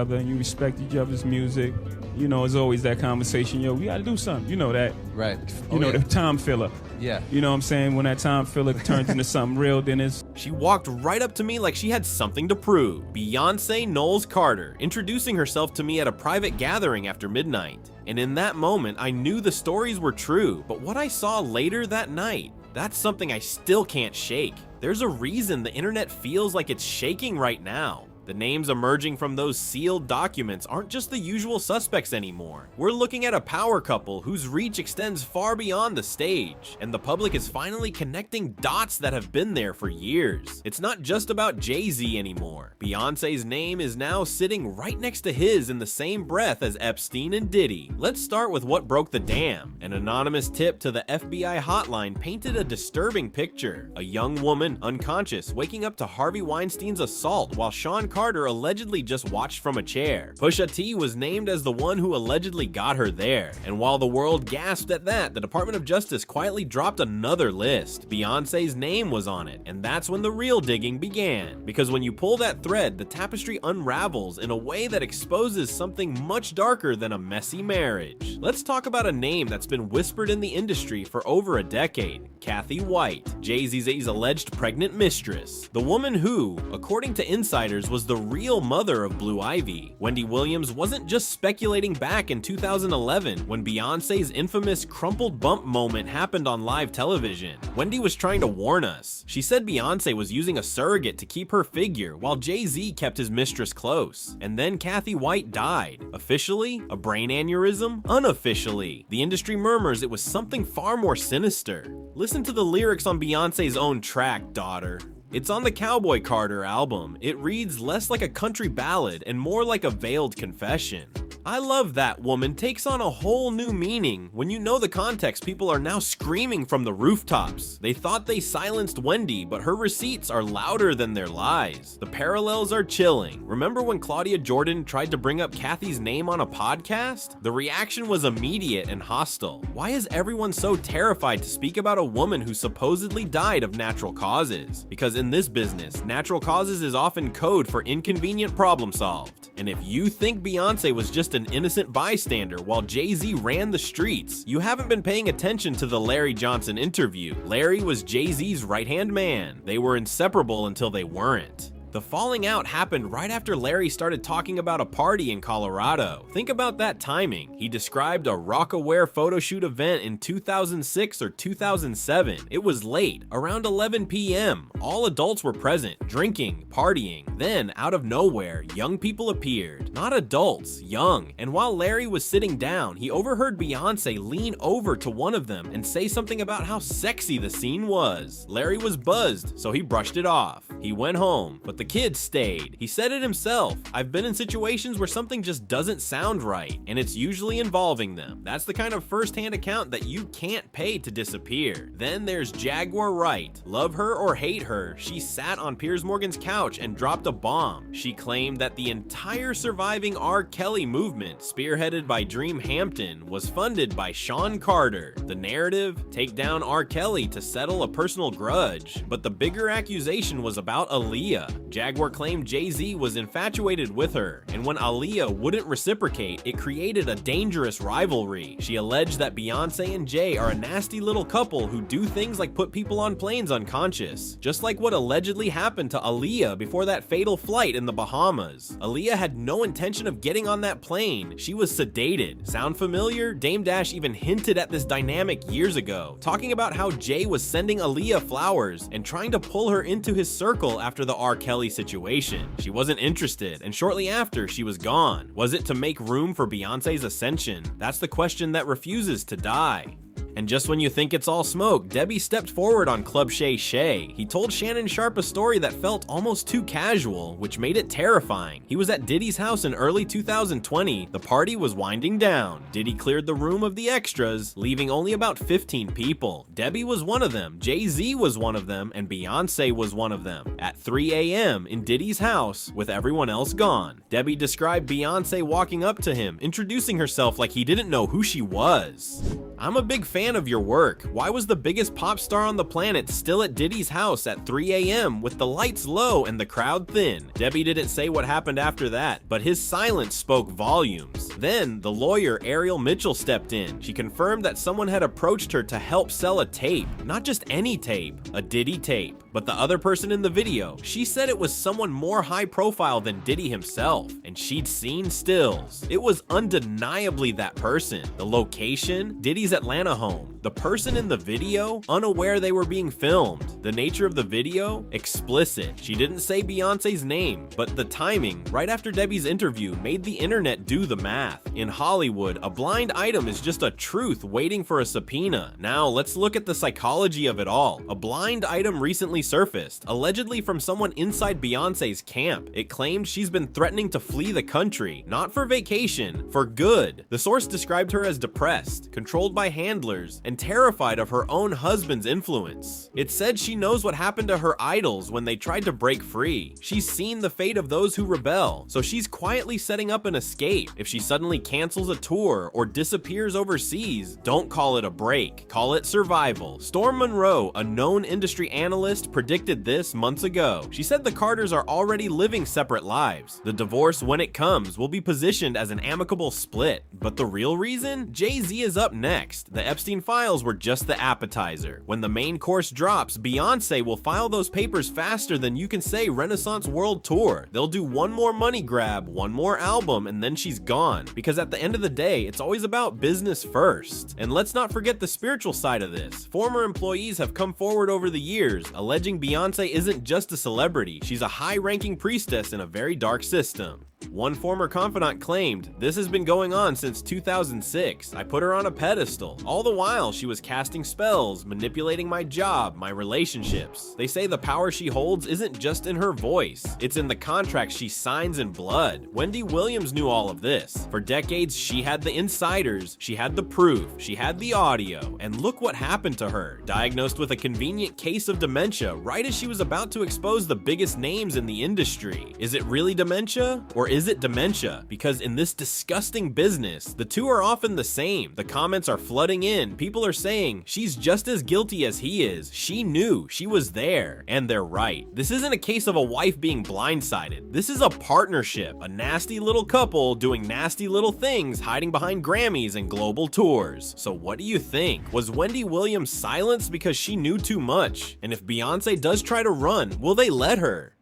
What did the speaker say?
other and you respect each other's music, you know, it's always that conversation, yo, we gotta do something, you know that. Right. You know, the time filler. Yeah. You know what I'm saying? When that time filler turns into something real, then it's... She walked right up to me like she had something to prove. Beyoncé Knowles Carter, introducing herself to me at a private gathering after midnight. And in that moment, I knew the stories were true, but what I saw later that night, that's something I still can't shake. There's a reason the internet feels like it's shaking right now. The names emerging from those sealed documents aren't just the usual suspects anymore. We're looking at a power couple whose reach extends far beyond the stage, and the public is finally connecting dots that have been there for years. It's not just about Jay-Z anymore. Beyoncé's name is now sitting right next to his in the same breath as Epstein and Diddy. Let's start with what broke the dam. An anonymous tip to the FBI hotline painted a disturbing picture. A young woman, unconscious, waking up to Harvey Weinstein's assault while Sean Carter allegedly just watched from a chair. Pusha T was named as the one who allegedly got her there, and while the world gasped at that, the Department of Justice quietly dropped another list. Beyoncé's name was on it, and that's when the real digging began. Because when you pull that thread, the tapestry unravels in a way that exposes something much darker than a messy marriage. Let's talk about a name that's been whispered in the industry for over a decade. Kathy White, Jay-Z's alleged pregnant mistress. The woman who, according to insiders, was the real mother of Blue Ivy. Wendy Williams wasn't just speculating back in 2011 when Beyoncé's infamous crumpled bump moment happened on live television. Wendy was trying to warn us. She said Beyoncé was using a surrogate to keep her figure while Jay-Z kept his mistress close. And then Kathy White died. Officially, a brain aneurysm? Unofficially, the industry murmurs it was something far more sinister. Listen to the lyrics on Beyoncé's own track, Daughter. It's on the Cowboy Carter album. It reads less like a country ballad and more like a veiled confession. I love that woman takes on a whole new meaning. When you know the context, people are now screaming from the rooftops. They thought they silenced Wendy, but her receipts are louder than their lies. The parallels are chilling. Remember when Claudia Jordan tried to bring up Kathy's name on a podcast? The reaction was immediate and hostile. Why is everyone so terrified to speak about a woman who supposedly died of natural causes? Because in this business, natural causes is often code for inconvenient problem solved. And if you think Beyoncé was just an innocent bystander while Jay-Z ran the streets, you haven't been paying attention to the Larry Johnson interview. Larry was Jay-Z's right-hand man. They were inseparable until they weren't. The falling out happened right after Larry started talking about a party in Colorado. Think about that timing. He described a Roc-A-Wear photo shoot event in 2006 or 2007. It was late, around 11 p.m. All adults were present, drinking, partying. Then, out of nowhere, young people appeared. Not adults, young. And while Larry was sitting down, he overheard Beyoncé lean over to one of them and say something about how sexy the scene was. Larry was buzzed, so he brushed it off. He went home, but the kids stayed. He said it himself. I've been in situations where something just doesn't sound right, and it's usually involving them. That's the kind of first-hand account that you can't pay to disappear. Then there's Jaguar Wright. Love her or hate her, she sat on Piers Morgan's couch and dropped a bomb. She claimed that the entire surviving R. Kelly movement, spearheaded by Dream Hampton, was funded by Sean Carter. The narrative? Take down R. Kelly to settle a personal grudge. But the bigger accusation was about Aaliyah. Jaguar claimed Jay-Z was infatuated with her, and when Aaliyah wouldn't reciprocate, it created a dangerous rivalry. She alleged that Beyoncé and Jay are a nasty little couple who do things like put people on planes unconscious, just like what allegedly happened to Aaliyah before that fatal flight in the Bahamas. Aaliyah had no intention of getting on that plane. She was sedated. Sound familiar? Dame Dash even hinted at this dynamic years ago, talking about how Jay was sending Aaliyah flowers and trying to pull her into his circle after the R. Kelly situation. She wasn't interested, and shortly after, she was gone. Was it to make room for Beyoncé's ascension? That's the question that refuses to die. And just when you think it's all smoke, Debbie stepped forward on Club Shay Shay. He told Shannon Sharpe a story that felt almost too casual, which made it terrifying. He was at Diddy's house in early 2020. The party was winding down. Diddy cleared the room of the extras, leaving only about 15 people. Debbie was one of them, Jay-Z was one of them, and Beyoncé was one of them. At 3 a.m. in Diddy's house, with everyone else gone. Debbie described Beyoncé walking up to him, introducing herself like he didn't know who she was. I'm a big fan of your work. Why was the biggest pop star on the planet still at Diddy's house at 3 a.m. with the lights low and the crowd thin? Debbie didn't say what happened after that, but his silence spoke volumes. Then, the lawyer Ariel Mitchell stepped in. She confirmed that someone had approached her to help sell a tape. Not just any tape, a Diddy tape. But the other person in the video, she said it was someone more high profile than Diddy himself, and she'd seen stills. It was undeniably that person. The location, Diddy's Atlanta home. The person in the video, unaware they were being filmed. The nature of the video, explicit. She didn't say Beyonce's name, but the timing, right after Debbie's interview, made the internet do the math. In Hollywood, a blind item is just a truth waiting for a subpoena. Now, let's look at the psychology of it all. A blind item recently surfaced, allegedly from someone inside Beyonce's camp. It claimed she's been threatening to flee the country, not for vacation, for good. The source described her as depressed, controlled by handlers, and terrified of her own husband's influence. It said she knows what happened to her idols when they tried to break free. She's seen the fate of those who rebel, so she's quietly setting up an escape. If she suddenly cancels a tour or disappears overseas, don't call it a break, call it survival. Storm Monroe, a known industry analyst, predicted this months ago. She said the Carters are already living separate lives. The divorce, when it comes, will be positioned as an amicable split. But the real reason? Jay-Z is up next. The Epstein files were just the appetizer. When the main course drops, Beyonce will file those papers faster than you can say Renaissance World Tour. They'll do one more money grab, one more album, and then she's gone. Because at the end of the day, it's always about business first. And let's not forget the spiritual side of this. Former employees have come forward over the years, alleging Beyonce isn't just a celebrity, she's a high-ranking priestess in a very dark system. One former confidant claimed, "This has been going on since 2006. I put her on a pedestal. All the while, she was casting spells, manipulating my job, my relationships. They say the power she holds isn't just in her voice. It's in the contracts she signs in blood." Wendy Williams knew all of this. For decades, she had the insiders, she had the proof, she had the audio, and look what happened to her. Diagnosed with a convenient case of dementia right as she was about to expose the biggest names in the industry. Is it really dementia? Or is it dementia? Because in this disgusting business, the two are often the same. The comments are flooding in. People are saying, she's just as guilty as he is. She knew, she was there. And they're right. This isn't a case of a wife being blindsided. This is a partnership, a nasty little couple doing nasty little things, hiding behind Grammys and global tours. So what do you think? Was Wendy Williams silenced because she knew too much? And if Beyonce does try to run, will they let her?